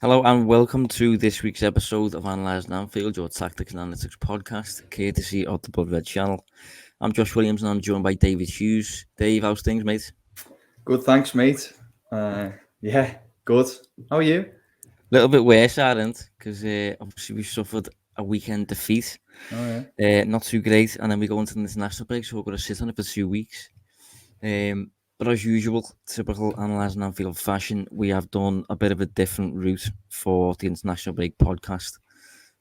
Hello and welcome to this week's episode of Analysing Anfield, your Tactics and Analytics podcast, courtesy of the Blood Red channel. I'm Josh Williams and I'm joined by David Hughes. Dave, how's things, mate? Good, thanks, mate. Yeah, good. How are you? A little bit worse, aren't? Because obviously we suffered a weekend defeat. Oh, yeah. Not too great, and then we go into the international break, so we're going to sit on it for 2 weeks. But as usual, typical Analysing Anfield fashion, we have done a bit of a different route for the international break podcast.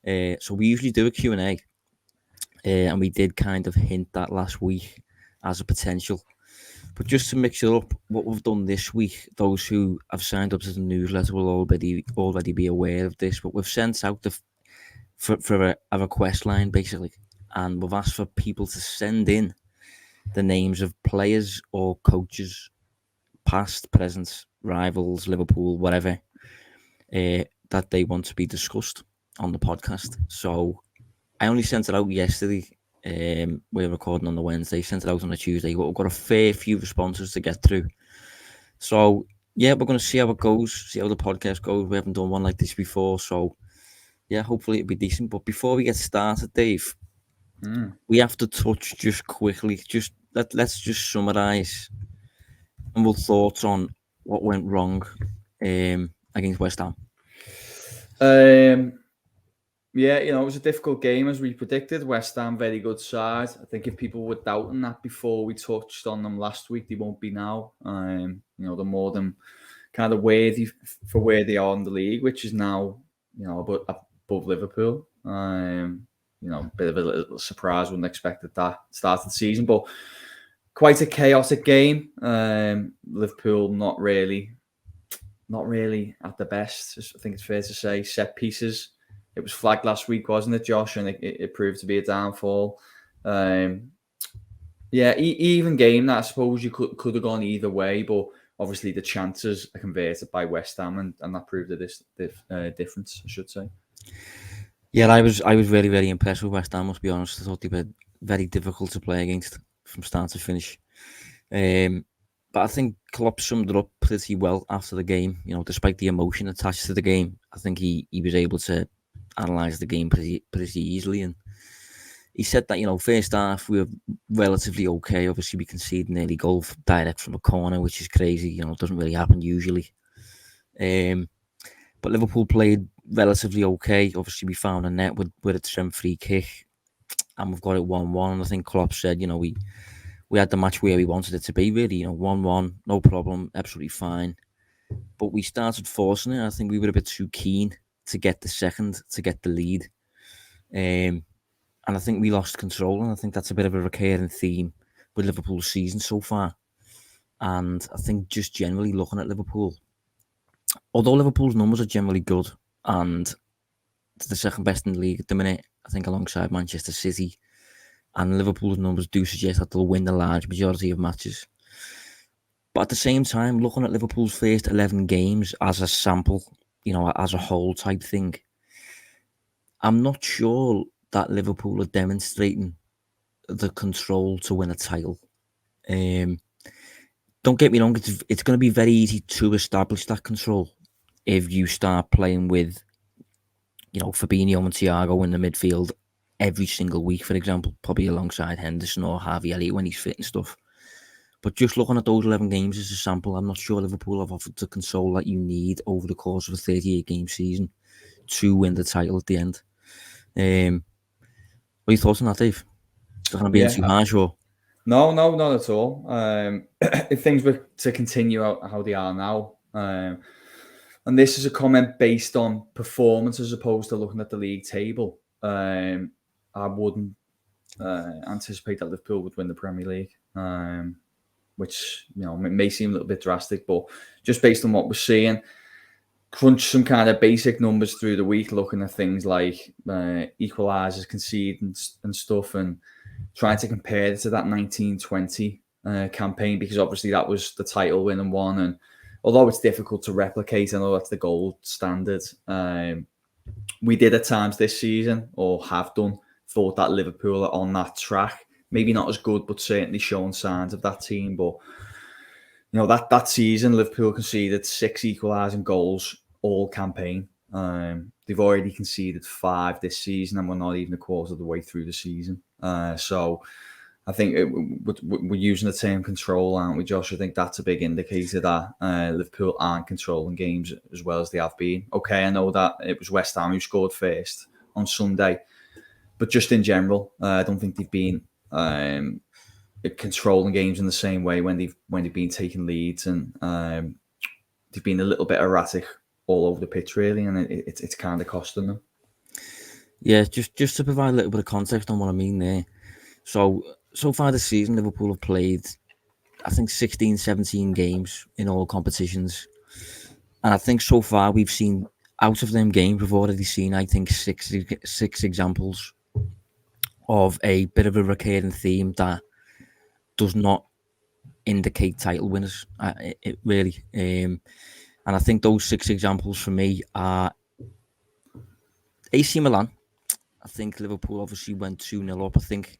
So we usually do a Q&A, and we did kind of hint that last week as a potential. But just to mix it up, what we've done this week, those who have signed up to the newsletter will already be aware of this, but we've sent out for a request line, basically, and we've asked for people to send in the names of players or coaches, past, present, rivals, Liverpool, whatever, that they want to be discussed on the podcast. So I only sent it out yesterday. We're recording on the Wednesday, sent it out on a Tuesday, but we've got a fair few responses to get through. So yeah, we're going to see how it goes, see how the podcast goes. We haven't done one like this before, so yeah, hopefully it'll be decent. But before we get started, Dave, we have to touch just quickly, let's just summarise and we'll thoughts on what went wrong against West Ham. Yeah, it was a difficult game as we predicted. West Ham, very good side. I think if people were doubting that before we touched on them last week, they won't be now. They're more than kind of worthy for where they are in the league, which is now, above Liverpool. Bit of a little surprise. Wouldn't expect at that start of the season, but quite a chaotic game. Liverpool not really at the best. I think it's fair to say. Set pieces. It was flagged last week, wasn't it, Josh? And it proved to be a downfall. Even game that I suppose you could have gone either way, but obviously the chances are converted by West Ham, and that proved a difference, I should say. Yeah, I was very, very impressed with West Ham, must be honest. I thought they were very difficult to play against from start to finish. But I think Klopp summed it up pretty well after the game. Despite the emotion attached to the game, I think he was able to analyse the game pretty easily. And he said that, first half we were relatively okay. Obviously, we conceded an early goal direct from a corner, which is crazy. It doesn't really happen usually. But Liverpool played relatively okay. Obviously, we found a net with a Trent free kick, and we've got it 1-1. And I think Klopp said, we had the match where we wanted it to be, really. 1-1, no problem, absolutely fine. But we started forcing it. I think we were a bit too keen to get the second, to get the lead. And I think we lost control, and I think that's a bit of a recurring theme with Liverpool's season so far. And I think just generally looking at Liverpool, although Liverpool's numbers are generally good, and it's the second best in the league at the minute, I think alongside Manchester City, and Liverpool's numbers do suggest that they'll win the large majority of matches. But at the same time, looking at Liverpool's first 11 games as a sample, as a whole type thing, I'm not sure that Liverpool are demonstrating the control to win a title. Don't get me wrong, it's going to be very easy to establish that control if you start playing with, Fabinho and Thiago in the midfield every single week, for example, probably alongside Henderson or Harvey Elliott when he's fit and stuff. But just looking at those 11 games as a sample, I'm not sure Liverpool have offered the control that you need over the course of a 38-game season to win the title at the end. What are your thoughts on that, Dave? Is that going to be too harsh, or? No, not at all. If things were to continue how they are now, and this is a comment based on performance as opposed to looking at the league table, I wouldn't anticipate that Liverpool would win the Premier League, which may seem a little bit drastic, but just based on what we're seeing, crunch some kind of basic numbers through the week, looking at things like equalisers conceded and stuff, and trying to compare it to that 1920 campaign, because obviously that was the title winning one, and although it's difficult to replicate, I know that's the gold standard. We did at times this season, or have done, thought that Liverpool are on that track. Maybe not as good, but certainly showing signs of that team. But that season, Liverpool conceded 6 equalising goals all campaign. They've already conceded 5 this season, and we're not even a quarter of the way through the season. So I think we're using the term control, aren't we, Josh? I think that's a big indicator that Liverpool aren't controlling games as well as they have been. Okay, I know that it was West Ham who scored first on Sunday, but just in general, I don't think they've been controlling games in the same way when they've been taking leads, and they've been a little bit erratic all over the pitch, really, and it's kind of costing them. Yeah, just to provide a little bit of context on what I mean there. So far this season, Liverpool have played, I think, 16, 17 games in all competitions. And I think so far we've seen, out of them games, we've already seen, I think, six examples of a bit of a recurring theme that does not indicate title winners, it really. And I think those 6 examples for me are AC Milan. I think Liverpool obviously went 2-0 up, I think,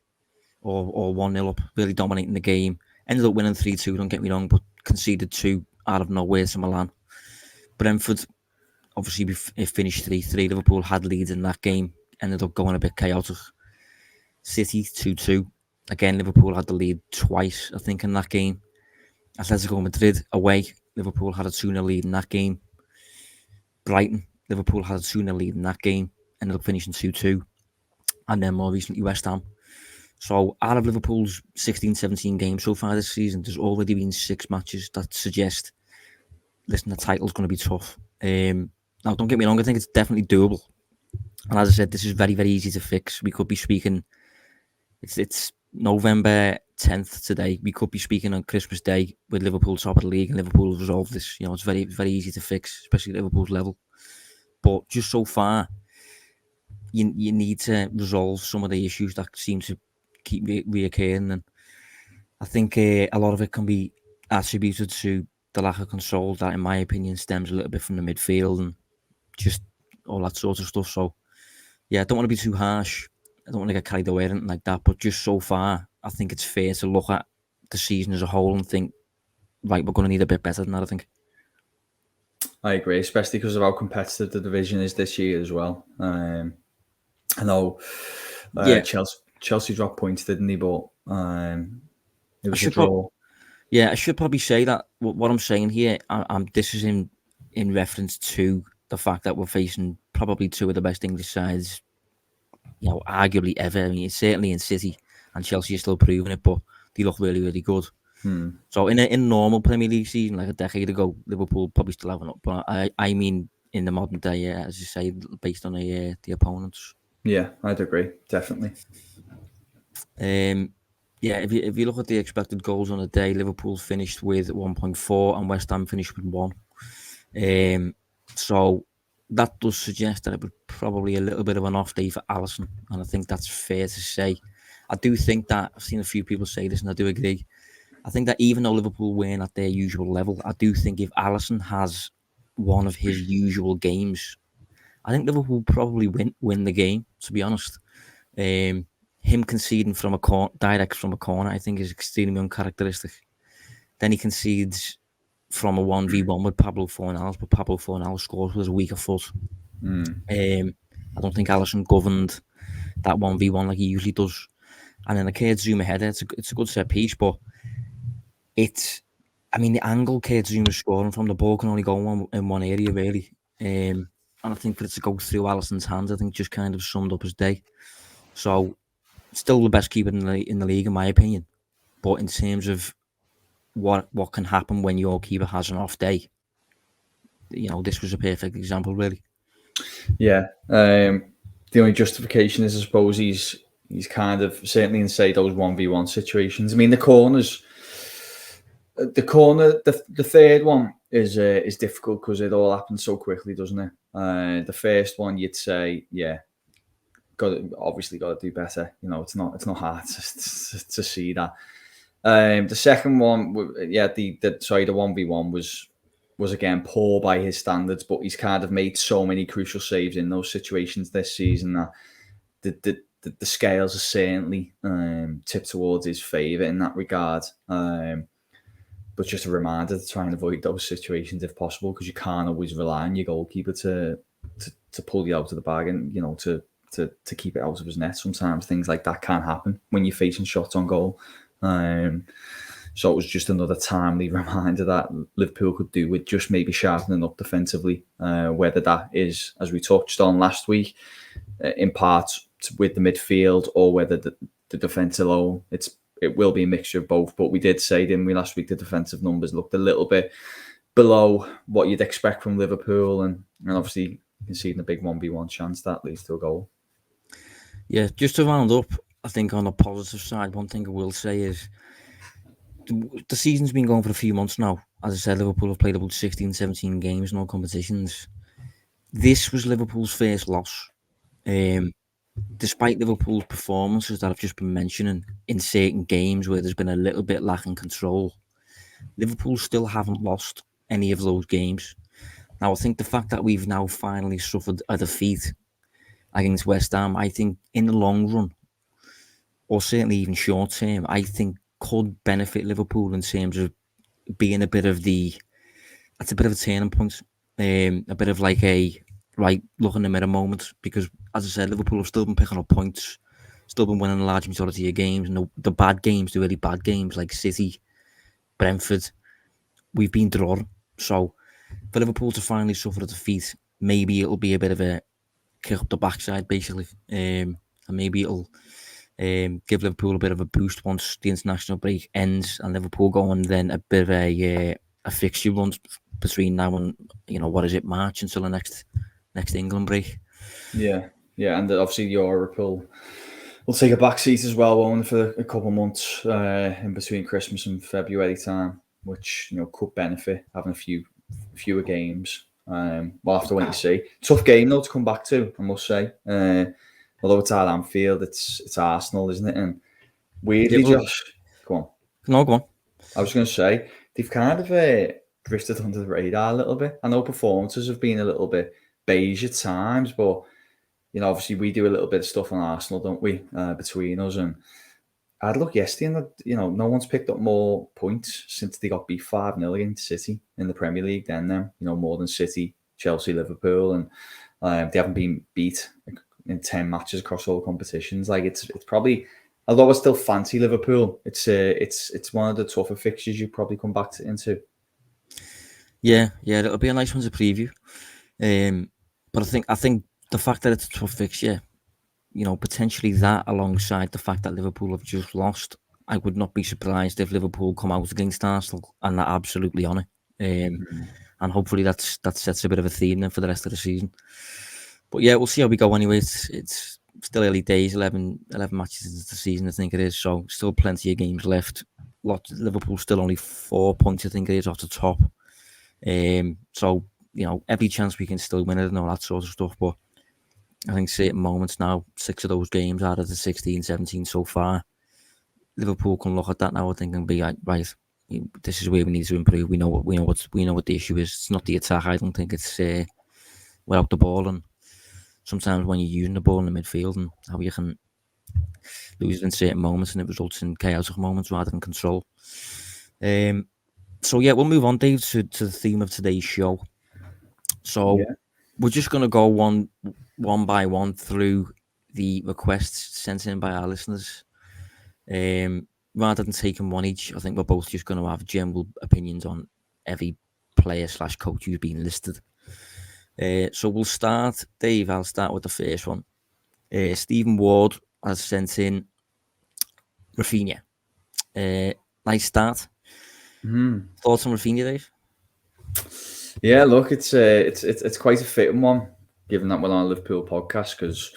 or 1-0 up, really dominating the game. Ended up winning 3-2, don't get me wrong, but conceded 2 out of nowhere to Milan. Brentford, obviously, it finished 3-3. Liverpool had leads in that game, ended up going a bit chaotic. City, 2-2. Again, Liverpool had the lead twice, I think, in that game. Atletico Madrid, away. Liverpool had a 2-0 lead in that game. Brighton, Liverpool had a 2-0 lead in that game. Ended up finishing 2-2. And then more recently, West Ham. So out of Liverpool's 16-17 games so far this season, there's already been 6 matches that suggest, listen, the title's going to be tough. Now, don't get me wrong, I think it's definitely doable. And as I said, this is very, very easy to fix. We could be speaking, it's November 10th today. We could be speaking on Christmas Day with Liverpool top of the league and Liverpool will resolve this. You know, it's very, very easy to fix, especially at Liverpool's level. But just so far, you need to resolve some of the issues that seem to keep reoccurring. And I think a lot of it can be attributed to the lack of control that, in my opinion, stems a little bit from the midfield and just all that sort of stuff. So, yeah, I don't want to be too harsh. I don't want to get carried away or anything like that. But just so far, I think it's fair to look at the season as a whole and think, right, we're going to need a bit better than that, I think. I agree, especially because of how competitive the division is this year as well. I know Chelsea dropped points, didn't they? But it was a draw. I should probably say that what I'm saying here, this is in reference to the fact that we're facing probably 2 of the best English sides, you know, arguably ever. I mean, it's certainly in City, and Chelsea is still proving it, but they look really, really good. So in a normal Premier League season, like a decade ago, Liverpool probably still haven't up. But I mean, in the modern day, as you say, based on the opponents. Yeah, I'd agree, definitely. If you look at the expected goals on the day, Liverpool finished with 1.4 and West Ham finished with 1. So that does suggest that it was probably a little bit of an off day for Alisson, and I think that's fair to say. I do think that, I've seen a few people say this and I do agree, I think that even though Liverpool weren't at their usual level, I do think if Alisson has one of his usual games, I think Liverpool probably win the game, to be honest. Him conceding from direct from a corner, I think is extremely uncharacteristic. Then he concedes from a 1v1 with Pablo Fornals, but Pablo Fornals scores with a weaker foot. I don't think Alisson governed that 1v1 like he usually does. And then the Kurt Zouma header, it's a good set piece, but the angle Kurt Zouma's scoring from, the ball can only go in one area, really. And I think for it to go through Alisson's hands, I think just kind of summed up his day. So, still the best keeper in the league, in my opinion. But in terms of what can happen when your keeper has an off day, you know, this was a perfect example, really. Yeah. The only justification is, I suppose, he's kind of certainly in, say, those 1v1 situations. I mean, the third one is difficult because it all happens so quickly, doesn't it? The first one, you'd say, yeah, got to do better. You know, it's not hard to see that. The second one, the 1v1 was again poor by his standards, but he's kind of made so many crucial saves in those situations this season that the scales are certainly tipped towards his favour in that regard. But just a reminder to try and avoid those situations if possible, because you can't always rely on your goalkeeper to to pull you out of the bag and, you know, to keep it out of his net. Sometimes things like that can happen when you're facing shots on goal. So it was just another timely reminder that Liverpool could do with just maybe sharpening up defensively, whether that is, as we touched on last week, in part with the midfield, or whether the defence alone. It will be a mixture of both. But we did say, didn't we, last week, the defensive numbers looked a little bit below what you'd expect from Liverpool, and obviously conceding a big 1v1 chance that leads to a goal. Yeah, just to round up, I think on the positive side, one thing I will say is the season's been going for a few months now. As I said, Liverpool have played about 16, 17 games in all competitions. This was Liverpool's first loss. Despite Liverpool's performances that I've just been mentioning in certain games where there's been a little bit lacking control, Liverpool still haven't lost any of those games. Now, I think the fact that we've now finally suffered a defeat against West Ham, I think in the long run, or certainly even short term, I think could benefit Liverpool in terms of being a bit of a turning point, a bit of like a right look in the mirror moment, because as I said, Liverpool have still been picking up points, still been winning a large majority of games, and the bad games, the really bad games like City, Brentford, we've been drawn. So for Liverpool to finally suffer a defeat, maybe it'll be a bit of a kick up the backside, basically, and maybe it'll give Liverpool a bit of a boost once the international break ends and Liverpool go on then a bit of a fixture run between now and, you know, what is it, March until the next England break. Yeah, and obviously Europe will take a back seat as well, won't it, for a couple of months in between Christmas and February time, which, you know, could benefit having fewer games. We'll have to wait and see. Tough game though to come back to, I must say. Although it's at Anfield, it's Arsenal, isn't it? And weirdly, Josh, go on. No, go on. I was going to say, they've kind of drifted under the radar a little bit. I know performances have been a little bit beige at times, but, you know, obviously we do a little bit of stuff on Arsenal, don't we, between us. And I had a look yesterday, and you know, no one's picked up more points since they got beat 5-0 against City in the Premier League. Then, you know, more than City, Chelsea, Liverpool, and they haven't been beat in 10 matches across all competitions. Like it's probably, although I still fancy Liverpool, it's one of the tougher fixtures you probably come back into. Yeah, it'll be a nice one to preview. But I think the fact that it's a tough fixture, you know, potentially that alongside the fact that Liverpool have just lost, I would not be surprised if Liverpool come out against Arsenal and they're absolutely on it. And hopefully that sets a bit of a theme then for the rest of the season. But yeah, we'll see how we go anyway. It's still early days, 11 matches into the season, I think it is. So still plenty of games left. Liverpool still only 4 points, I think it is, off the top. So, you know, every chance we can still win it and all that sort of stuff. But I think certain moments now, 6 of those games out of the 16, 17 so far, Liverpool can look at that now, I think, and be like, right, this is where we need to improve. We know what the issue is. It's not the attack. I don't think it's without the ball, and sometimes when you're using the ball in the midfield and how you can lose it in certain moments and it results in chaotic moments rather than control. So yeah, we'll move on, Dave, to the theme of today's show. So we're just going to go one by one through the requests sent in by our listeners. Rather than taking one each, I think we're both just going to have general opinions on every player / coach who's been listed. So we'll start, Dave, I'll start with the first one. Stephen Ward has sent in Rafinha. Nice start. Thoughts on Rafinha, Dave? Yeah, look, it's quite a fitting one, given that we're on a Liverpool podcast, because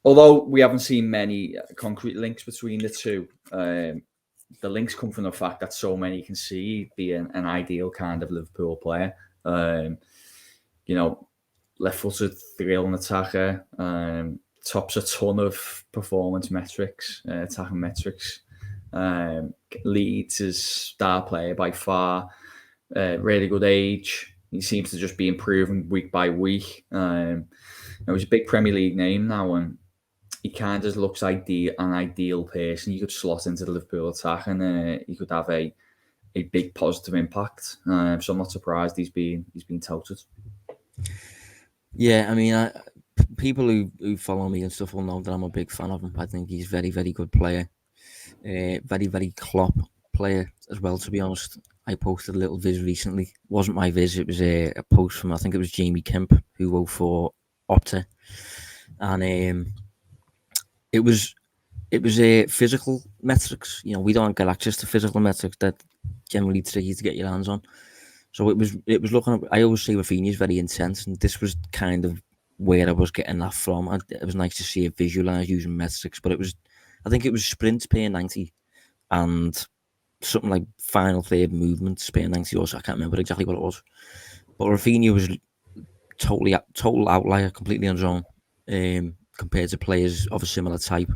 although we haven't seen many concrete links between the two, the links come from the fact that so many can see being an ideal kind of Liverpool player. You know, left-footed, thrilling attacker, tops a ton of performance metrics, attacking metrics. Leeds is star player by far. Really good age. He seems to just be improving week by week. He's a big Premier League name now, and he kind of looks an ideal person you could slot into the Liverpool attack, and he could have a big positive impact. So I'm not surprised he's been touted. Yeah, I mean, people who follow me and stuff will know that I'm a big fan of him. I think he's very, very good player. Very, very Klopp player as well, to be honest. I posted a little viz recently. It wasn't my viz, it was a post from, I think it was Jamie Kemp, who wrote for Opta. And it was a physical metrics. You know, we don't get access to physical metrics that generally tricky to get your hands on. So it was looking at, I always say Rafinha is very intense, and this was kind of where I was getting that from. It was nice to see it visualised using metrics, but I think it was sprints per 90 and something like final third movements per 90 or so. I can't remember exactly what it was. But Rafinha was total outlier, completely on his own, compared to players of a similar type.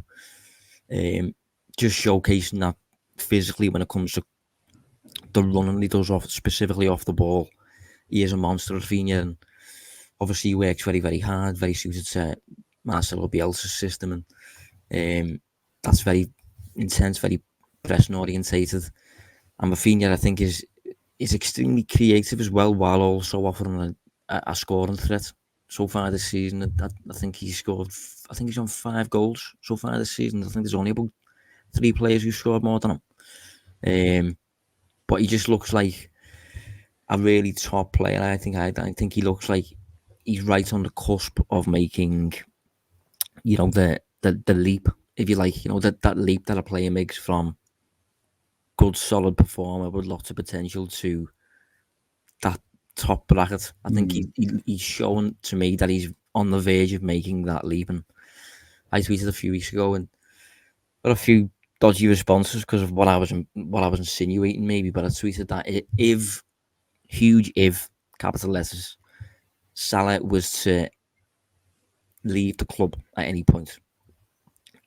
Just showcasing that physically when it comes to the running he does specifically off the ball. He is a monster, Rafinha, and obviously he works very, very hard, very suited to Marcelo Bielsa's system, and that's very intense, very pressing orientated. And Rafinha, I think, is extremely creative as well, while also offering a scoring threat. So far this season, I think he's on 5 goals so far this season. I think there's only about 3 players who scored more than him. But he just looks like a really top player. I think he looks like he's right on the cusp of making, you know, the leap, if you like, you know, that leap that a player makes from good, solid performer with lots of potential to that top bracket. I think he's shown to me that he's on the verge of making that leap. And I tweeted a few weeks ago and got a few dodgy responses because of what I was insinuating, maybe. But I tweeted that if capital letters, Salah was to leave the club at any point,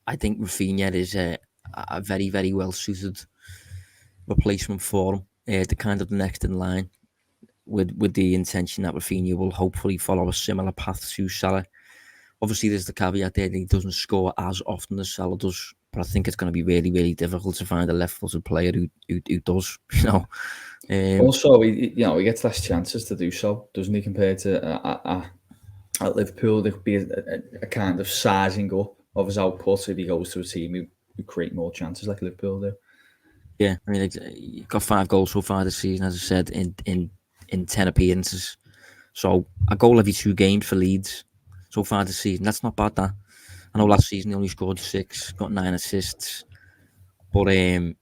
I think Rafinha is a very, very well suited replacement for him. The kind of the next in line, with the intention that Rafinha will hopefully follow a similar path to Salah. Obviously, there's the caveat there that he doesn't score as often as Salah does, but I think it's going to be really, really difficult to find a left-footed player who does. You know. Also, he gets less chances to do so, doesn't he? Compared to at Liverpool, there could be a kind of sizing up of his output if he goes to a team who create more chances like Liverpool do. Yeah, I mean, he got 5 goals so far this season, as I said, in 10 appearances. So a goal every 2 games for Leeds so far this season. That's not bad, that. I know last season he only scored 6, got 9 assists. But I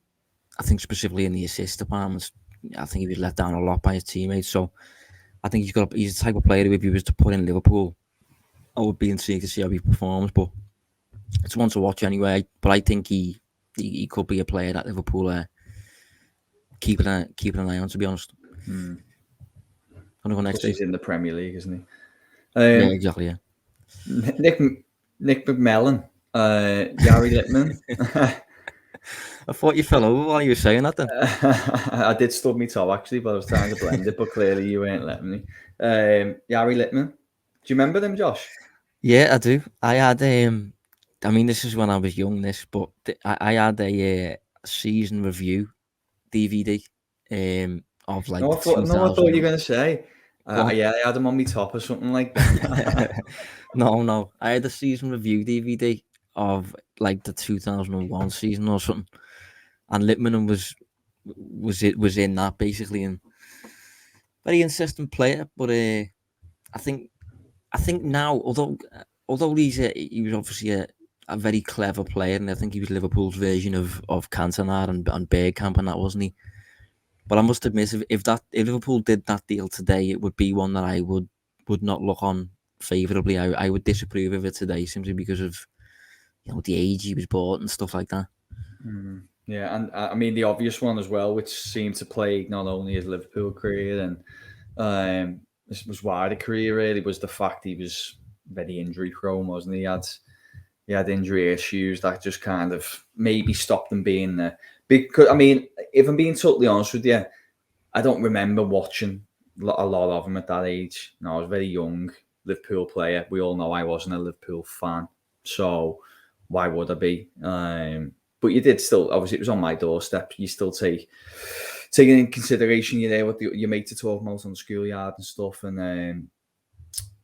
think specifically in the assist department, I think he was let down a lot by his teammates. So I think he's the type of player who, if he was to put in Liverpool, I would be intrigued to see how he performs. But it's one to watch anyway. But I think he could be a player that Liverpool keeping an eye on, to be honest. I'm gonna go next. He's in the Premier League, isn't he? Yeah, exactly. Yeah. Nick McMillan, Yari Littman. I thought you fell over while you were saying that. Then I did stub my toe actually, but I was trying to blend it. But clearly you weren't letting me. Yari Littman. Do you remember them, Josh? Yeah, I do. I had I mean, this is when I was young. But I had a season review DVD of like. I thought you were going to say. Yeah, I had them on my top or something like that. No. I had a season review DVD of like the 2001 season or something, and Littman was in that basically, and very interesting player. But I think now, although he was obviously a very clever player, and I think he was Liverpool's version of Cantona and Bergkamp, and that, wasn't he? But I must admit, if Liverpool did that deal today, it would be one that I would not look on favourably. I would disapprove of it today simply because of, you know, the age he was bought and stuff like that. Yeah, and I mean the obvious one as well, which seemed to plague not only his Liverpool career and this was wider career really, was the fact he was very injury prone, wasn't he? He had injury issues that just kind of maybe stopped him being there. Because I mean, if I'm being totally honest with you, I don't remember watching a lot of him at that age. No, I was very young, Liverpool player. We all know I wasn't a Liverpool fan, so why would I be? But you did still, obviously, it was on my doorstep. You still taking in consideration you're there with your mates are talking about on the schoolyard and stuff. And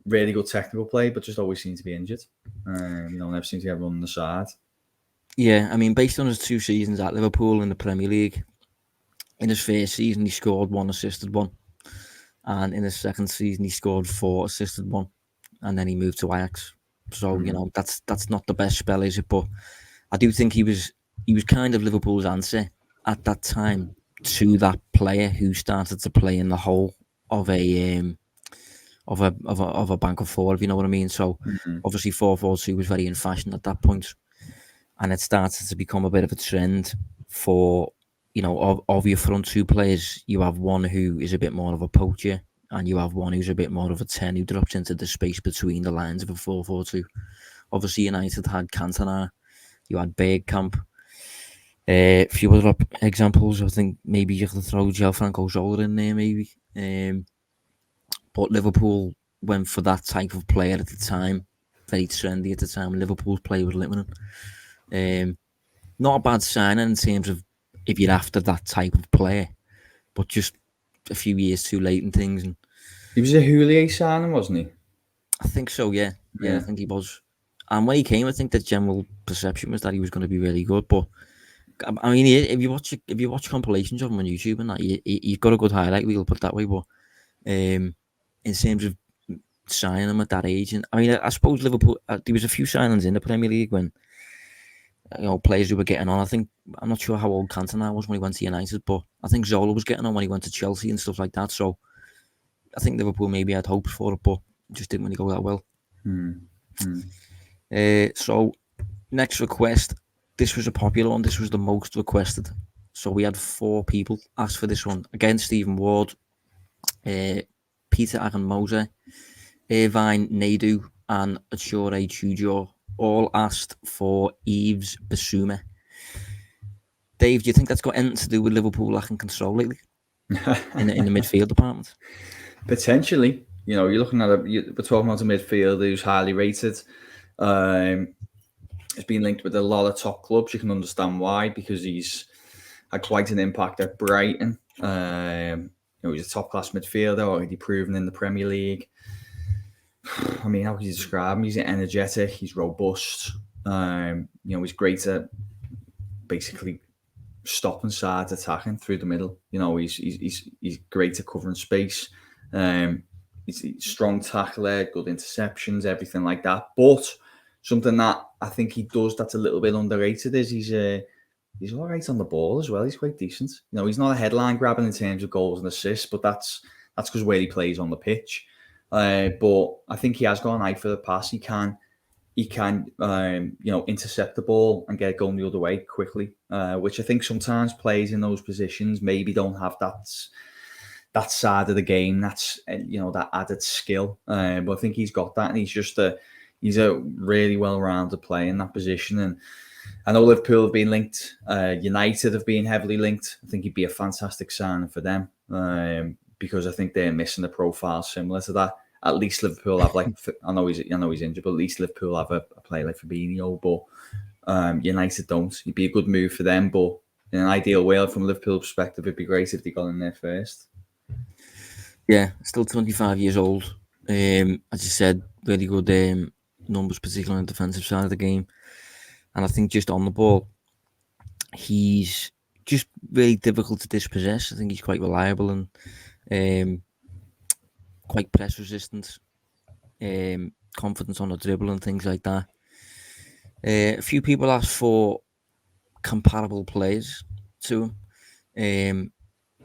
really good technical play, but just always seemed to be injured. Never seemed to get run on the side. Yeah, I mean, based on his 2 seasons at Liverpool in the Premier League, in his first season he scored 1, assisted 1, and in his second season he scored 4, assisted 1, and then he moved to Ajax. So that's not the best spell, is it? But I do think he was kind of Liverpool's answer at that time to that player who started to play in the hole of a bank of 4, if you know what I mean. So obviously 4-4-2 was very in fashion at that point, and it started to become a bit of a trend for, of your front 2 players, you have one who is a bit more of a poacher, and you have one who's a bit more of a 10 who drops into the space between the lines of a 4-4-2. Obviously United had Cantona, you had Bergkamp, a few other examples. I think maybe you could throw Gianfranco Zola in there, maybe. But Liverpool went for that type of player at the time, very trendy at the time. Liverpool's play was limited. Not a bad signing in terms of if you're after that type of player, but just a few years too late and things. And he was a Houllier signing, wasn't he? I think so, yeah. I think he was. And when he came, I think the general perception was that he was going to be really good. But I mean, if you watch compilations of him on YouTube and that, you've got a good highlight reel, put it that way. But in terms of signing him at that age, and I mean, I suppose Liverpool, there was a few signings in the Premier League when players who were getting on. I'm not sure how old Cantona was when he went to United, but I think Zola was getting on when he went to Chelsea and stuff like that. So I think Liverpool maybe had hopes for it, but just didn't really go that well. So next request, this was a popular one. This was the most requested. So we had 4 people ask for this one. Again, Stephen Ward, Peter Aronmosa, Irvine Naidu, and Achure Chujo all asked for Yves Bissouma. Dave, do you think that's got anything to do with Liverpool lacking control lately in the midfield department? Potentially. You're looking at we're talking about a midfielder who's highly rated. It's been linked with a lot of top clubs. You can understand why, because he's had quite an impact at Brighton. He's a top-class midfielder, already proven in the Premier League. I mean, how can you describe him? He's energetic, he's robust. He's great at basically stopping sides, attacking through the middle. He's great at covering space. He's a strong tackler, good interceptions, everything like that. But something that I think he does that's a little bit underrated is he's all right on the ball as well. He's quite decent. He's not a headline grabbing in terms of goals and assists, but that's because where he plays on the pitch. But I think he has got an eye for the pass. He can intercept the ball and get it going the other way quickly, which I think sometimes players in those positions maybe don't have that side of the game. That's that added skill. But I think he's got that, and he's a really well-rounded player in that position. And I know Liverpool have been linked. United have been heavily linked. I think he'd be a fantastic signing for them because I think they're missing a profile similar to that. At least Liverpool have I know he's injured, but at least Liverpool have a player like Fabinho. But United don't. It'd be a good move for them. But in an ideal world, from a Liverpool perspective, it'd be great if they got in there first. Yeah, still 25 years old. As you said, really good numbers, particularly on the defensive side of the game. And I think just on the ball, he's just really difficult to dispossess. I think he's quite reliable and quite press resistant, confidence on the dribble and things like that. A few people asked for comparable players to him.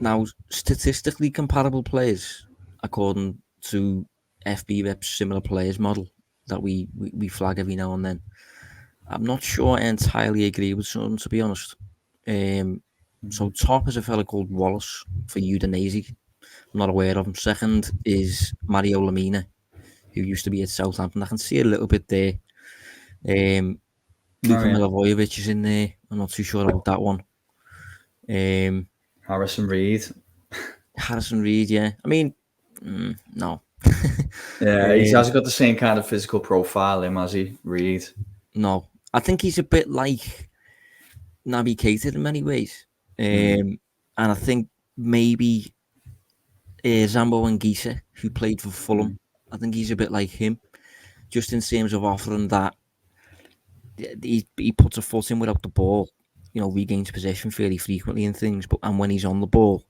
Now, statistically comparable players, according to FB Rep's similar players model that we flag every now and then, I'm not sure I entirely agree with some, to be honest. So top is a fella called Wallace for Udinese. I'm not aware of him. Second is Mario Lemina, who used to be at Southampton. I can see a little bit there. Luka Milivojevic is in there. I'm not too sure about that one. Harrison Reed, yeah. I mean, no. Yeah, he hasn't got the same kind of physical profile, has he, Reed? No. I think he's a bit like Naby Keita in many ways. And I think maybe Zambo Anguissa, who played for Fulham I think he's a bit like him, just in terms of offering that. He puts a foot in without the ball, regains possession fairly frequently and things. And when he's on the ball,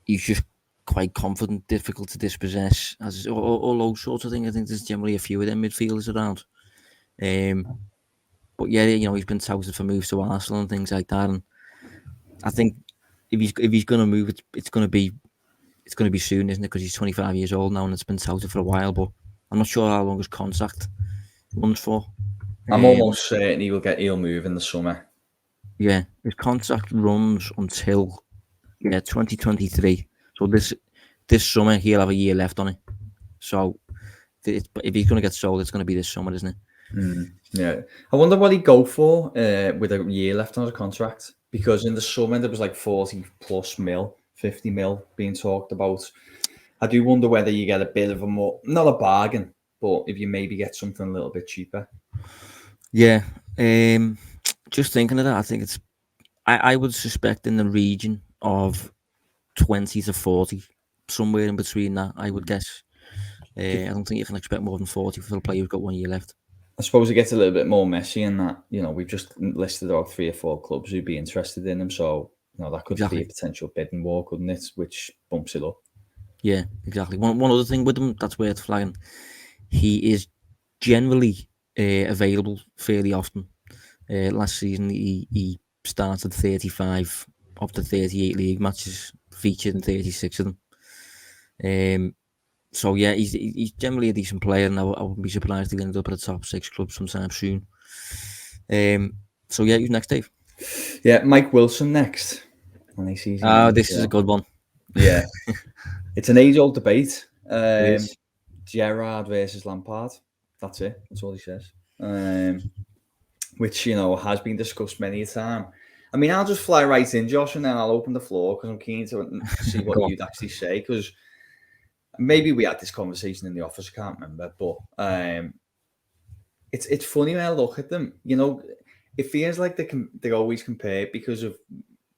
he's just quite confident, difficult to dispossess, as all those sorts of things. I think there's generally a few of them midfielders around. But yeah, he's been touted for moves to Arsenal and things like that. And I think if he's going to move, it's going to be soon, isn't it? Because he's 25 years old now and it's been touted for a while. But I'm not sure how long his contract runs for. I'm almost certain he'll move in the summer. Yeah, his contract runs until 2023. So this summer he'll have a year left on it. So if he's going to get sold, it's going to be this summer, isn't it? Yeah, I wonder what he'd go for with a year left on his contract, because in the summer there was like 40 plus mil, 50 mil being talked about. I do wonder whether you get a bit of not a bargain, but if you maybe get something a little bit cheaper. Yeah, just thinking of that, I think I would suspect in the region of 20 to 40, somewhere in between that, I would guess. I don't think you can expect more than 40 for a player who's got 1 year left. I suppose it gets a little bit more messy in that, we've just listed out 3 or 4 clubs who'd be interested in him. So, that could be a potential bidding war, couldn't it? Which bumps it up. Yeah, exactly. One other thing with him that's worth flagging, he is generally available fairly often. Last season, he started 35 of the 38 league matches, featured in 36 of them. So yeah, he's generally a decent player, and I wouldn't be surprised if he ended up at a top 6 club sometime soon. So yeah, who's next, Dave? Yeah, Mike Wilson next. This is a good one. Yeah, it's an age-old debate. Gerrard versus Lampard. That's it. That's all he says. Which has been discussed many a time. I mean, I'll just fly right in, Josh, and then I'll open the floor because I'm keen to see what you'd actually say. Because maybe we had this conversation in the office, I can't remember, but it's funny when I look at them. It feels like they're always compared because of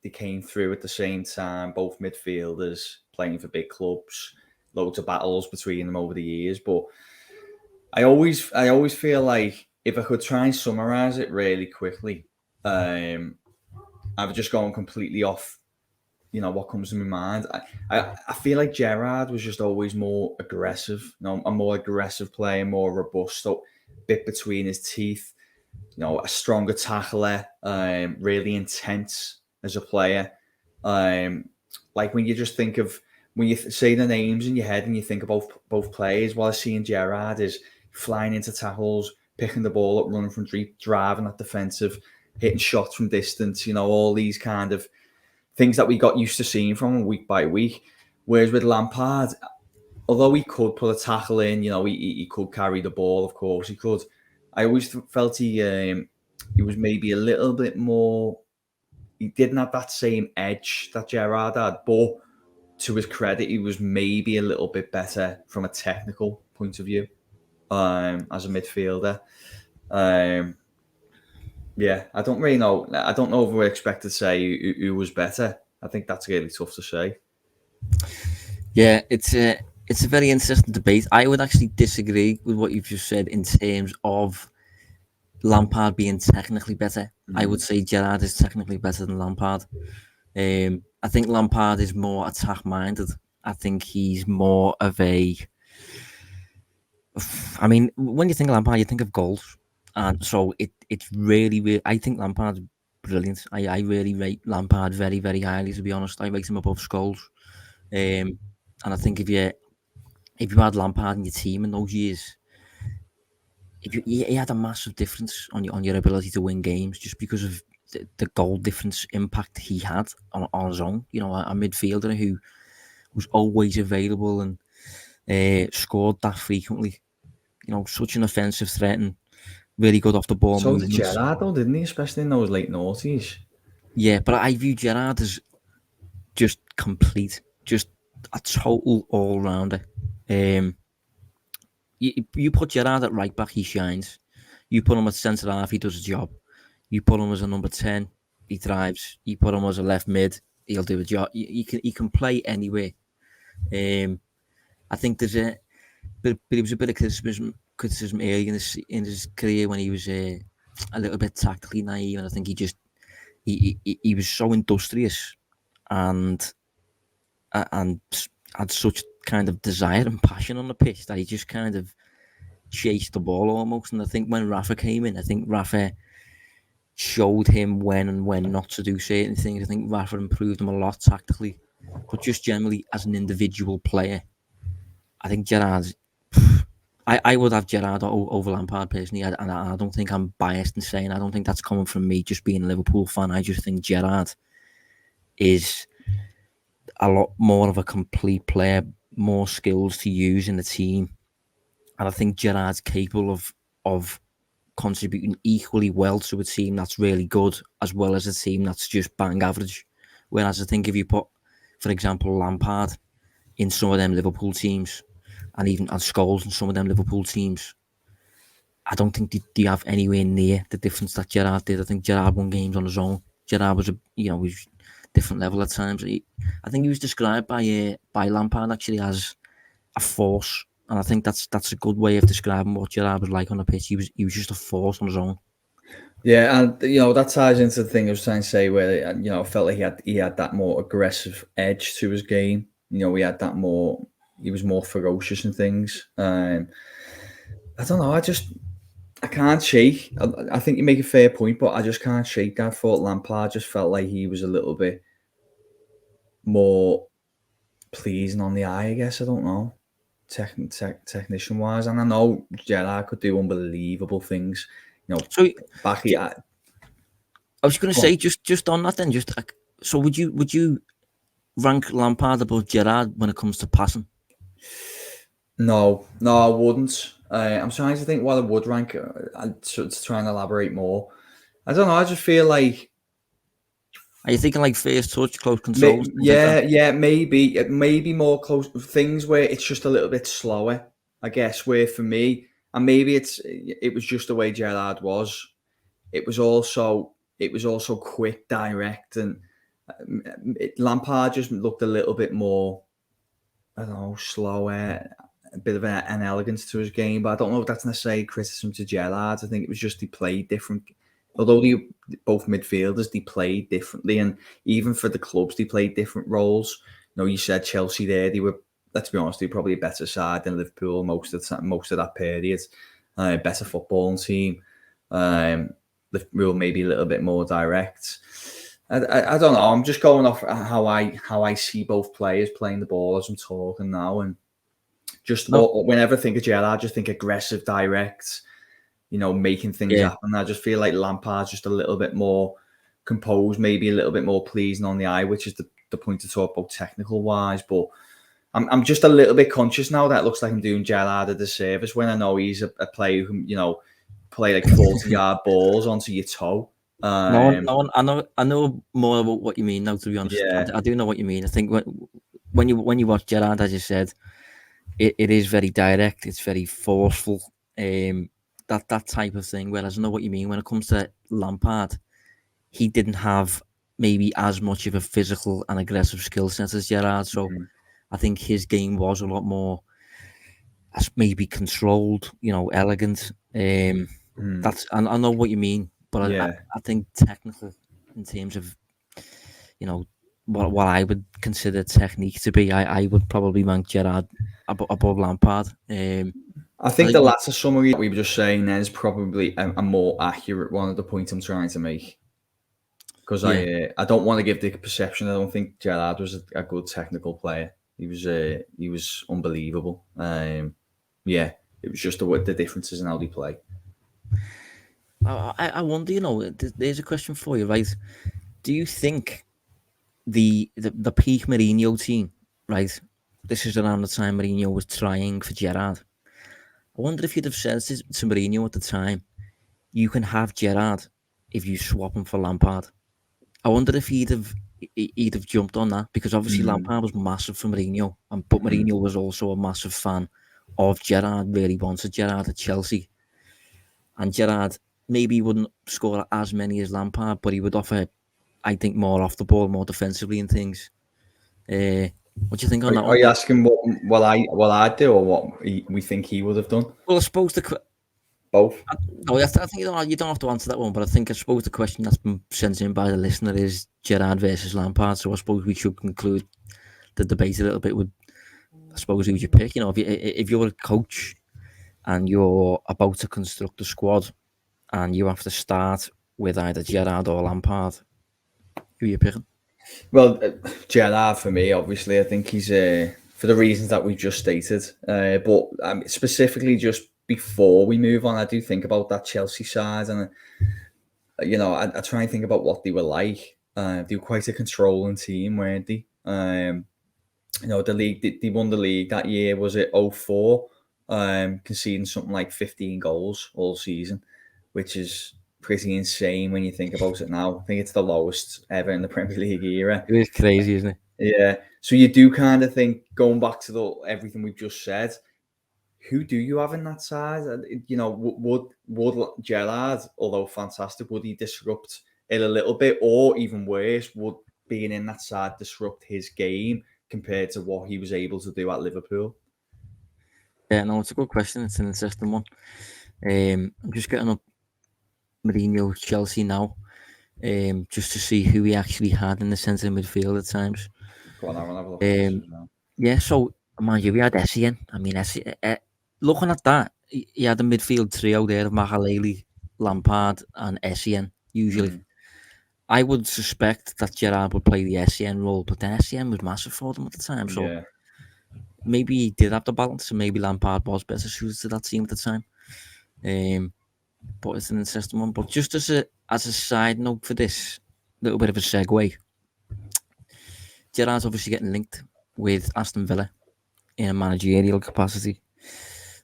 they came through at the same time, both midfielders playing for big clubs, loads of battles between them over the years. But I always feel like if I could try and summarize it really quickly, I've just gone completely off. What comes to my mind. I feel like Gerrard was just always more aggressive. A more aggressive player, more robust, bit between his teeth. A stronger tackler, really intense as a player. Like when you just think of when you say the names in your head and you think of both players. What I see in Gerrard is flying into tackles, picking the ball up, running from deep, driving at defensive, hitting shots from distance. All these kind of things that we got used to seeing from him week by week. Whereas with Lampard, although he could put a tackle in, he could carry the ball, of course, he could. I always felt he was maybe a little bit more, he didn't have that same edge that Gerrard had, but to his credit, he was maybe a little bit better from a technical point of view as a midfielder. Yeah, I don't really know. I don't know if we're expected to say who was better. I think that's really tough to say. Yeah, it's a very interesting debate. I would actually disagree with what you've just said in terms of Lampard being technically better. Mm-hmm. I would say Gerrard is technically better than Lampard. I think Lampard is more attack-minded. I think he's more of a... I mean, when you think of Lampard, you think of goals. And so it's really, really... I think Lampard's brilliant. I really rate Lampard very, very highly, to be honest. I rate him above Scholes. And I think if you had Lampard in your team in those years, he had a massive difference on your ability to win games just because of the goal difference impact he had on his own. A midfielder who was always available and scored that frequently. Such an offensive threat and really good off the ball. So did Gerrard, though, didn't he? Especially in those late noughties. Yeah, but I view Gerrard as just complete, just a total all-rounder. You put Gerrard at right back, he shines. You put him at centre half, he does a job. You put him as a number 10, he thrives. You put him as a left mid, he'll do a job. He can play anywhere. I think there's but it was a bit of criticism early in his career when he was a little bit tactically naive, and I think he was so industrious and had such kind of desire and passion on the pitch that he just kind of chased the ball almost. And I think when Rafa came in, I think Rafa showed him when and when not to do certain things. I think Rafa improved him a lot tactically, but just generally as an individual player, I think Gerrard. I would have Gerrard over Lampard personally, and I don't think I'm biased in saying I don't think that's coming from me just being a Liverpool fan. I just think Gerrard is a lot more of a complete player, more skills to use in the team, and I think Gerrard's capable of contributing equally well to a team that's really good as well as a team that's just bang average. Whereas I think if you put, for example, Lampard in some of them Liverpool teams, and even Scholes in some of them Liverpool teams, I don't think they have anywhere near the difference that Gerrard did. I think Gerrard won games on his own. Gerrard was was different level at times. I think he was described by Lampard actually as a force, and I think that's a good way of describing what Gerrard was like on the pitch. He was just a force on his own. Yeah, and that ties into the thing I was trying to say, where I felt like he had that more aggressive edge to his game. He had that more. He was more ferocious and things. I don't know. I can't shake. I think you make a fair point, but I just can't shake that. I thought Lampard just felt like he was a little bit more pleasing on the eye, I guess. I don't know. Technician wise, and I know Gerrard could do unbelievable things. So back at. I was going to say just on that then. So would you rank Lampard above Gerrard when it comes to passing? No, I wouldn't. I'm trying to think what I would rank. To try and elaborate more. I don't know. I just feel like. Are you thinking like first touch, close control? Yeah, maybe more close things where it's just a little bit slower. I guess where for me, and maybe it was just the way Gerrard was. It was also quick, direct, and Lampard just looked a little bit more. I don't know, slower, a bit of an elegance to his game, but I don't know if that's necessarily criticism to Gerrard. I think it was just he played different. Although both midfielders, they played differently, and even for the clubs, they played different roles. You said Chelsea there; they were, let's be honest, they were probably a better side than Liverpool most of that period. Better footballing team. Liverpool maybe a little bit more direct. I don't know. I'm just going off how I see both players playing the ball as I'm talking now, and just whenever I think of Gerrard, I just think aggressive, direct. Making things happen. I just feel like Lampard's just a little bit more composed, maybe a little bit more pleasing on the eye, which is the point to talk about technical wise. But I'm just a little bit conscious now that it looks like I'm doing Gerrard a disservice when I know he's a player who play like 40-yard balls onto your toe. No, I know more about what you mean now. To be honest, I do know what you mean. I think when you watch Gerrard, as you said, it is very direct. It's very forceful. That type of thing. Whereas I know what you mean when it comes to Lampard, he didn't have maybe as much of a physical and aggressive skill set as Gerrard. So I think his game was a lot more maybe controlled, elegant. That's I know what you mean, but I think technical in terms of what I would consider technique to be, I would probably rank Gerrard above Lampard. I think the latter summary that we were just saying then is probably a more accurate one of the points I'm trying to make. Because I don't want to give the perception. I don't think Gerrard was a good technical player. He was unbelievable. It was just the differences in how they play. I wonder, there's a question for you, right? Do you think the peak Mourinho team, right? This is around the time Mourinho was trying for Gerrard. I wonder if you'd have said to Mourinho at the time, you can have Gerrard if you swap him for Lampard. I wonder if he'd have jumped on that, because obviously Lampard was massive for Mourinho, but Mourinho was also a massive fan of Gerrard, really wanted Gerrard at Chelsea. And Gerrard maybe wouldn't score as many as Lampard, but he would offer, I think, more off the ball, more defensively and things. What do you think on that Are one? you asking what I'd do or what we think he would have done? Well, I suppose Both. I think you don't have to answer that one, but I suppose the question that's been sent in by the listener is Gerrard versus Lampard. So I suppose we should conclude the debate a little bit with, I suppose, who you pick. You know, if you're a coach and you're about to construct a squad and you have to start with either Gerrard or Lampard, who are you picking? Well, Gerrard for me, obviously, I think he's for the reasons that we just stated. But specifically, just before we move on, I do think about that Chelsea side, and I try and think about what they were like. They were quite a controlling team, weren't they? The league they won the league that year. Was it 04? Conceding something like 15 goals all season, which is pretty insane when you think about it now. I think it's the lowest ever in the Premier League era. It is crazy, isn't it? Yeah. So you do kind of think, going back to everything we've just said, who do you have in that side? Would Gerrard, although fantastic, would he disrupt it a little bit, or even worse, would being in that side disrupt his game compared to what he was able to do at Liverpool? Yeah, no, it's a good question. It's an interesting one. I'm just getting up Mourinho Chelsea now, just to see who he actually had in the centre of midfield at times. Go on, I want to have a look at this as well. Yeah, so mind you, we had Essien. I mean, looking at that, he had a midfield trio there of Magalhaes, Lampard, and Essien. Usually, I would suspect that Gerrard would play the Essien role, but then Essien was massive for them at the time. So maybe he did have the balance, and maybe Lampard was better suited to that team at the time. But it's an interesting one. But just as a side note for this, little bit of a segue, Gerrard's obviously getting linked with Aston Villa in a managerial capacity.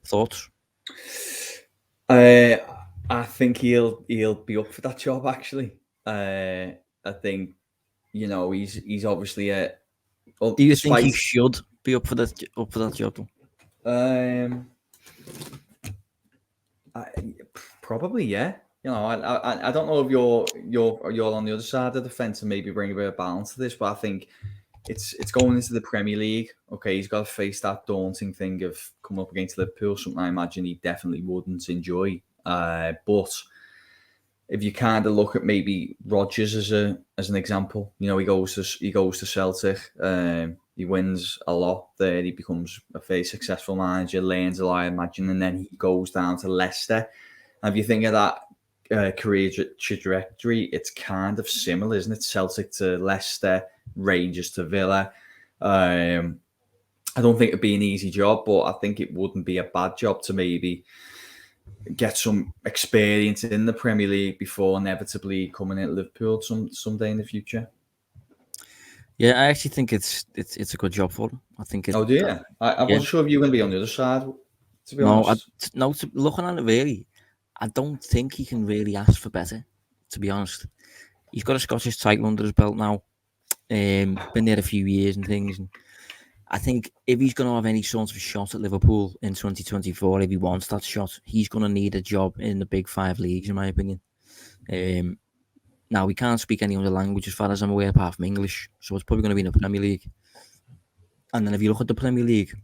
Thoughts? I think he'll be up for that job. Actually, I think he's obviously a. Well, do you think he should be up for that job? Probably, yeah. I don't know if you're on the other side of the fence and maybe bring a bit of balance to this, but I think it's going into the Premier League. Okay, he's got to face that daunting thing of coming up against Liverpool, something I imagine he definitely wouldn't enjoy. But if you kind of look at maybe Rodgers as an example, he goes to Celtic, he wins a lot there, he becomes a very successful manager, learns a lot, I imagine, and then he goes down to Leicester. And if you think of that career trajectory, it's kind of similar, isn't it? Celtic to Leicester, Rangers to Villa. I don't think it'd be an easy job, but I think it wouldn't be a bad job to maybe get some experience in the Premier League before inevitably coming at Liverpool someday in the future. Yeah, I actually think it's a good job for them. I think. Oh, do you? I wasn't sure if you were going to be on the other side. To be honest, looking at it, really, I don't think he can really ask for better. To be honest, he's got a Scottish title under his belt now. Been there a few years and things. And I think if he's going to have any sort of shot at Liverpool in 2024, if he wants that shot, he's going to need a job in the big 5 leagues, in my opinion. Now, we can't speak any other language as far as I'm aware, apart from English. So it's probably going to be in the Premier League. And then if you look at the Premier League,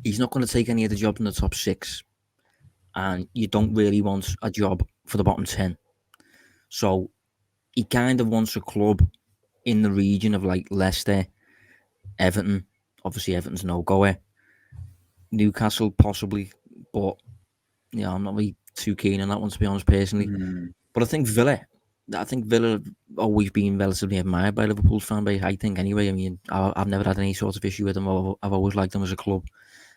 he's not going to take any of the jobs in the top 6. And you don't really want a job for the bottom 10. So he kind of wants a club in the region of like Leicester, Everton. Obviously, Everton's no-goer. Newcastle, possibly. But, I'm not really too keen on that one, to be honest, personally. But I think Villa have always been relatively admired by Liverpool's fan base, I think, anyway. I mean, I've never had any sort of issue with them. I've always liked them as a club.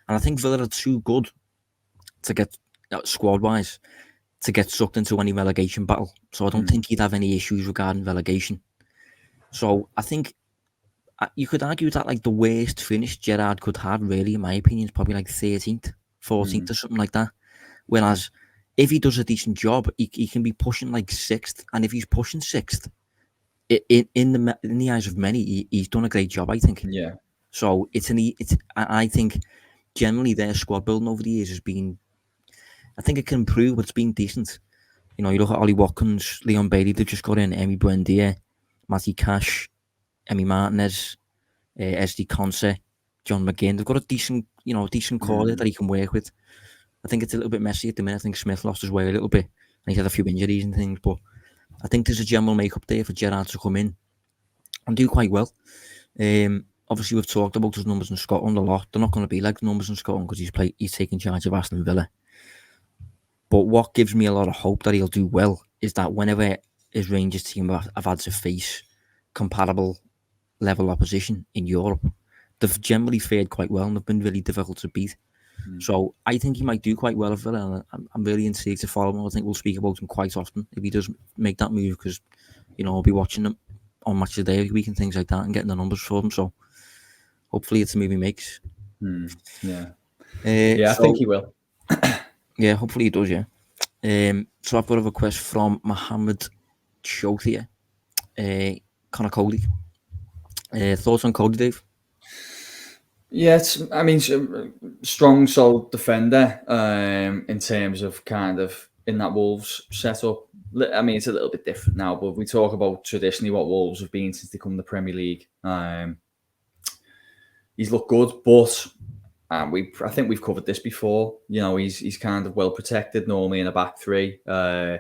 And I think Villa are too good to get, squad-wise, to get sucked into any relegation battle. So I don't think he'd have any issues regarding relegation. So I think you could argue that like the worst finish Gerrard could have, really, in my opinion, is probably like 13th, 14th or something like that. Whereas if he does a decent job, he can be pushing like 6th. And if he's pushing 6th, in the eyes of many, he's done a great job, I think. Yeah. So I think generally their squad building over the years has been, I think it can improve, but it's been decent. You look at Ollie Watkins, Leon Bailey, they've just got in, Emi Buendia, Matty Cash, Emi Martinez, SD Conce, John McGinn. They've got a decent core there that he can work with. I think it's a little bit messy at the minute. I think Smith lost his way a little bit, and he's had a few injuries and things. But I think there's a general make-up there for Gerrard to come in and do quite well. Obviously, we've talked about his numbers in Scotland a lot. They're not going to be like the numbers in Scotland because he's taking charge of Aston Villa. But what gives me a lot of hope that he'll do well is that whenever his Rangers team have had to face comparable level opposition in Europe, they've generally fared quite well and they've been really difficult to beat. So I think he might do quite well at Villa, and I'm really intrigued to follow him. I think we'll speak about him quite often if he does make that move, because I'll be watching him on Match of the Day every week and things like that and getting the numbers for him. So hopefully it's a move he makes. I think he will. Yeah, hopefully he does, yeah. So I've got a request from Mohammed Chothia, Connor Cody. Thoughts on Cody, Dave? Yeah, strong, solid defender in terms of kind of in that Wolves setup. I mean, it's a little bit different now, but we talk about traditionally what Wolves have been since they come to the Premier League. He's looked good, but I think we've covered this before. He's kind of well protected normally in a back three. A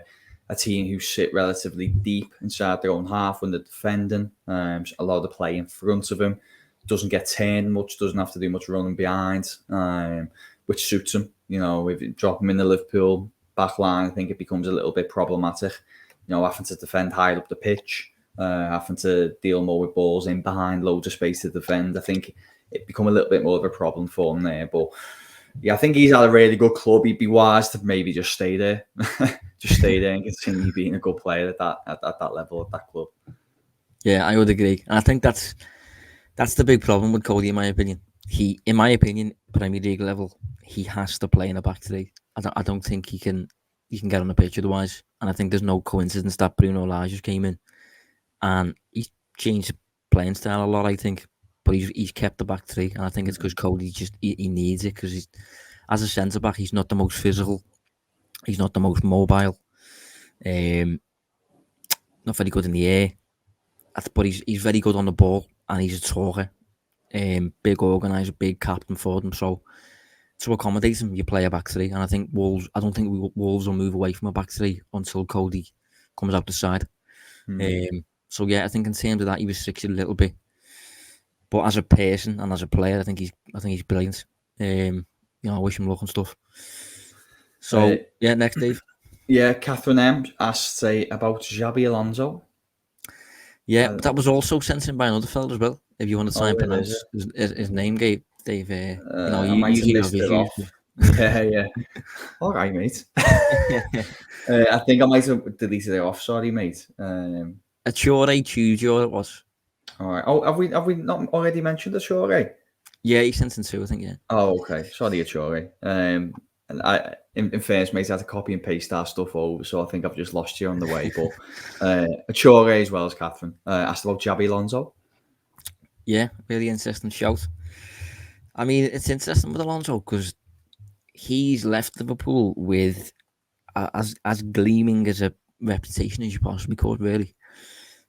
team who sit relatively deep inside their own half when they're defending. A lot of the play in front of him. Doesn't get turned much, doesn't have to do much running behind, which suits him. If you drop him in the Liverpool back line, I think it becomes a little bit problematic. Having to defend high up the pitch, having to deal more with balls in behind, loads of space to defend. I think it become a little bit more of a problem for him there. But yeah, I think he's at a really good club. He'd be wise to maybe just stay there, and continue being a good player at that level at that club. Yeah, I would agree, and I think that's the big problem with Cody, in my opinion. In my opinion, Premier League level, he has to play in a back three. I don't think he can get on the pitch otherwise. And I think there's no coincidence that Bruno Lage just came in and he's changed the playing style a lot, I think. But he's kept the back three, and I think it's because Cody he needs it, because as a centre back, he's not the most physical, he's not the most mobile, not very good in the air, but he's very good on the ball. And he's a talker, big organiser, big captain for them. So to accommodate him, you play a back three. And I think I don't think Wolves will move away from a back three until Cody comes out the side. So yeah, I think in terms of that, he restricted a little bit. But as a person and as a player, I think he's brilliant. I wish him luck and stuff. So yeah, next Dave. Yeah, Catherine M asked about Xabi Alonso. Yeah, but that was also sent in by another fella as well. If you want to try and pronounce his name, Dave. I might have missed it off. Yeah. All right, mate. I think I might have deleted it off. Sorry, mate. Achore Tujo it was. All right. Oh, have we not already mentioned Achore? Yeah, he sent in two, I think. Yeah. Oh, okay. Sorry, Achore. And I, in fairness, mate, I had to copy and paste our stuff over, so I think I've just lost you on the way. But Achore, as well as Catherine, asked about Xabi Alonso. Yeah, really interesting shout. I mean, it's interesting with Alonso because he's left Liverpool with as gleaming as a reputation as you possibly could, really.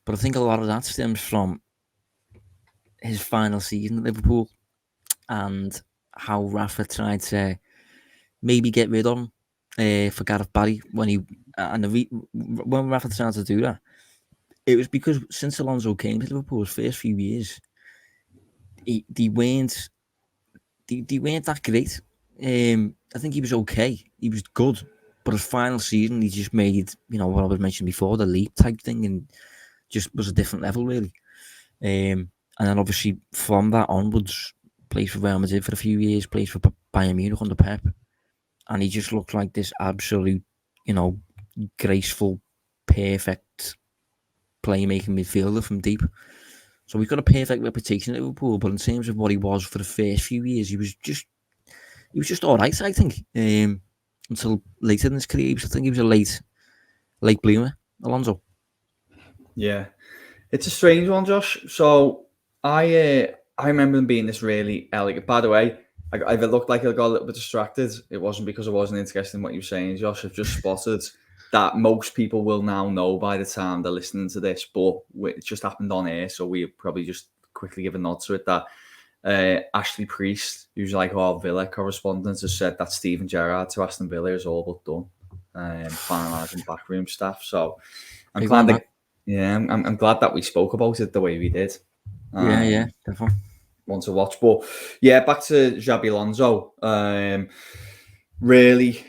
But I think a lot of that stems from his final season at Liverpool and how Rafa tried to maybe get rid of him for Gareth Barry when Rafa tried to do that. It was because since Alonso came to Liverpool, his first few years, they weren't that great. I think he was okay. He was good, but his final season, he just made what I was mentioning before, the leap type thing, and just was a different level really. And then obviously from that onwards, played for Real Madrid for a few years, played for Bayern Munich under Pep, and he just looked like this absolute, graceful, perfect playmaking midfielder from deep. So we've got a perfect reputation at Liverpool, but in terms of what he was for the first few years, he was just all right, I think. Until later in his career, I think he was a late bloomer, Alonso. Yeah, it's a strange one, Josh. So I remember him being this really elegant. By the way, if it looked like I got a little bit distracted, it wasn't because I wasn't interested in what you were saying, Josh. I've just spotted that most people will now know by the time they're listening to this, but it just happened on air, so we probably just quickly give a nod to it, that Ashley Priest, who's like our Villa correspondent, has said that Steven Gerrard to Aston Villa is all but done, finalising backroom staff. So I'm glad that, I'm glad that we spoke about it the way we did. Yeah, definitely. One to watch. But yeah, back to Xabi Alonso. Really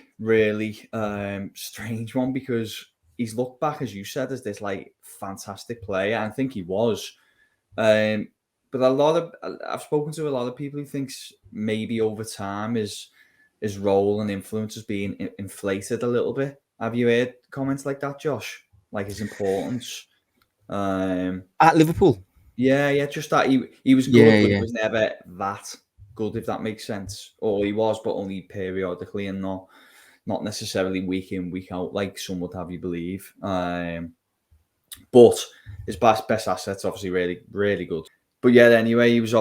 strange one, because he's looked back, as you said, as this like fantastic player. I think he was. But I've spoken to a lot of people who thinks maybe over time his role and influence has been inflated a little bit. Have you heard comments like that, Josh? Like his importance at Liverpool? Yeah, just that he was good, but he was never that good, if that makes sense. Or he was, but only periodically, and not necessarily week in, week out, like some would have you believe. But his best assets, obviously, really good. But yeah, anyway, he's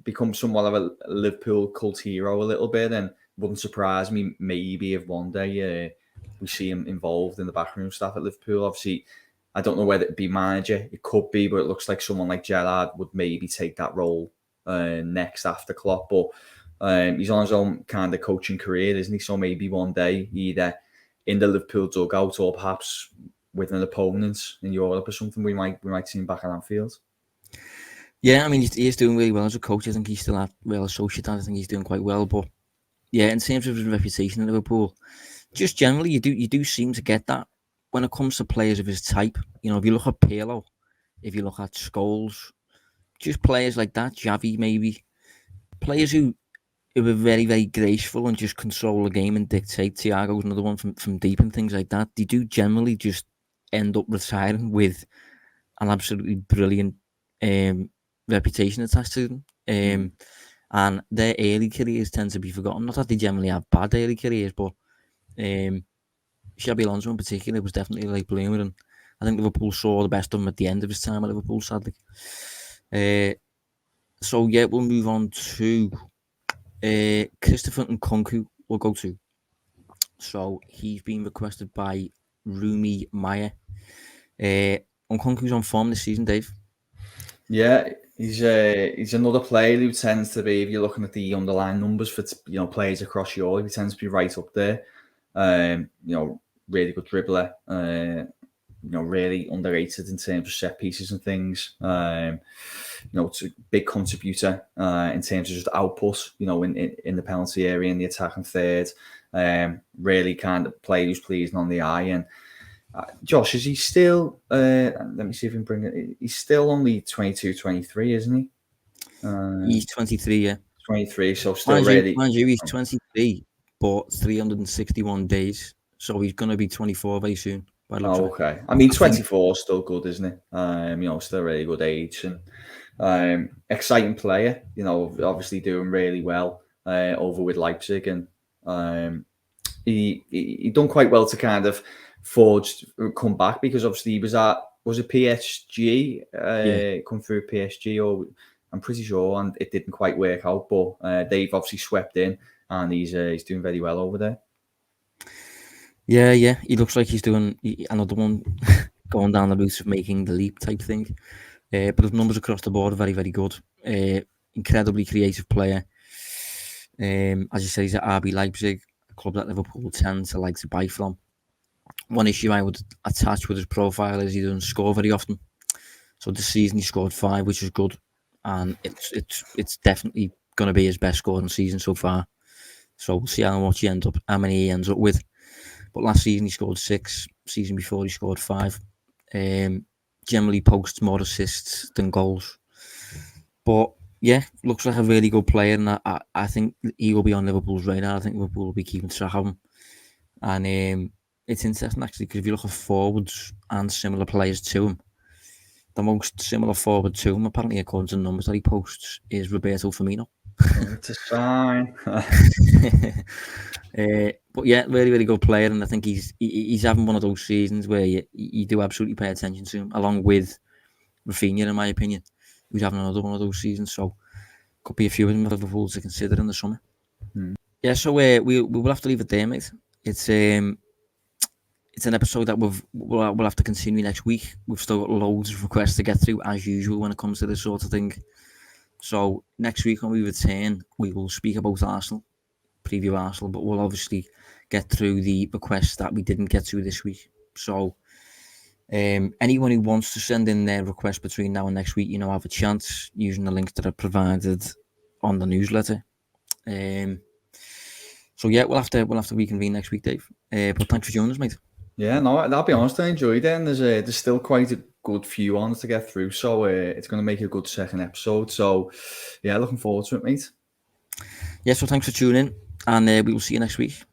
become somewhat of a Liverpool cult hero a little bit, and wouldn't surprise me maybe if one day we see him involved in the backroom staff at Liverpool. Obviously, I don't know whether it'd be manager. It could be, but it looks like someone like Gerrard would maybe take that role next after Klopp. But he's on his own kind of coaching career, isn't he? So maybe one day, either in the Liverpool dugout or perhaps with an opponent in Europe or something, we might see him back at Anfield. Yeah, I mean, he's doing really well as a coach. I think he's still at Real Sociedad. I think he's doing quite well. But yeah, in terms of his reputation in Liverpool, just generally, you do seem to get that when it comes to players of his type. You know, if you look at Pirlo, if you look at Scholes, just players like that, Xavi maybe, players who are very, very graceful and just control the game and dictate. Thiago's another one from deep and things like that. They do generally just end up retiring with an absolutely brilliant reputation attached to them. And their early careers tend to be forgotten. Not that they generally have bad early careers, but Xabi Alonso in particular was definitely like bloomer, and I think Liverpool saw the best of him at the end of his time at Liverpool, sadly. So yeah, we'll move on to Christopher Nkunku. We'll go to. So he's been requested by Rumi Maya. Nkunku's on form this season, Dave. Yeah, he's another player who tends to be, if you're looking at the underlying numbers for players across Europe, he tends to be right up there. Really good dribbler. Really underrated in terms of set pieces and things. It's a big contributor in terms of just output. In the penalty area, in the attacking third. Really kind of player who's pleasing on the eye. And Josh, is he still? Let me see if we can bring it. He's still only 22, 23, isn't he? He's 23, yeah. 23, so still really. Mind you, he's 23, but 361 days, so he's going to be 24 very soon. Oh, okay. I mean, 24 is still good, isn't it? Still a really good age, and exciting player. Obviously doing really well over with Leipzig, and he done quite well to kind of come back, because obviously he was it PSG, come through PSG, or I'm pretty sure, and it didn't quite work out, but they've obviously swept in, and he's doing very well over there. Yeah, he looks like he's doing another one going down the route of making the leap type thing. But his numbers across the board are very, very good. Incredibly creative player. As you say, he's at RB Leipzig, a club that Liverpool tend to like to buy from. One issue I would attach with his profile is he doesn't score very often. So this season he scored 5, which is good, and it's definitely going to be his best scoring season so far. So we'll see how many he ends up with. But last season he scored 6. Season before he scored 5. Generally posts more assists than goals. But yeah, looks like a really good player, and I think he will be on Liverpool's radar. I think Liverpool will be keeping track of him. And it's interesting actually, because if you look at forwards and similar players to him, the most similar forward to him, apparently according to the numbers that he posts, is Roberto Firmino. It's a sign. But yeah, really, really good player, and I think he's having one of those seasons where you do absolutely pay attention to him, along with Rafinha, in my opinion, who's having another one of those seasons. So could be a few of them for Liverpool to consider in the summer. Yeah, so we will have to leave it there, mate. It's it's an episode that we'll have to continue next week. We've still got loads of requests to get through, as usual, when it comes to this sort of thing. So next week when we return, we will speak about Arsenal, preview Arsenal, but we'll obviously get through the requests that we didn't get to this week. So anyone who wants to send in their request between now and next week, have a chance using the link that I provided on the newsletter. So yeah, we'll have to reconvene next week, Dave. But thanks for joining us, mate. Yeah, no, I'll be honest, I enjoyed it, and there's still quite a good few ones to get through, so it's going to make a good second episode. So yeah, looking forward to it, mate. Yeah, so thanks for tuning in, and we will see you next week.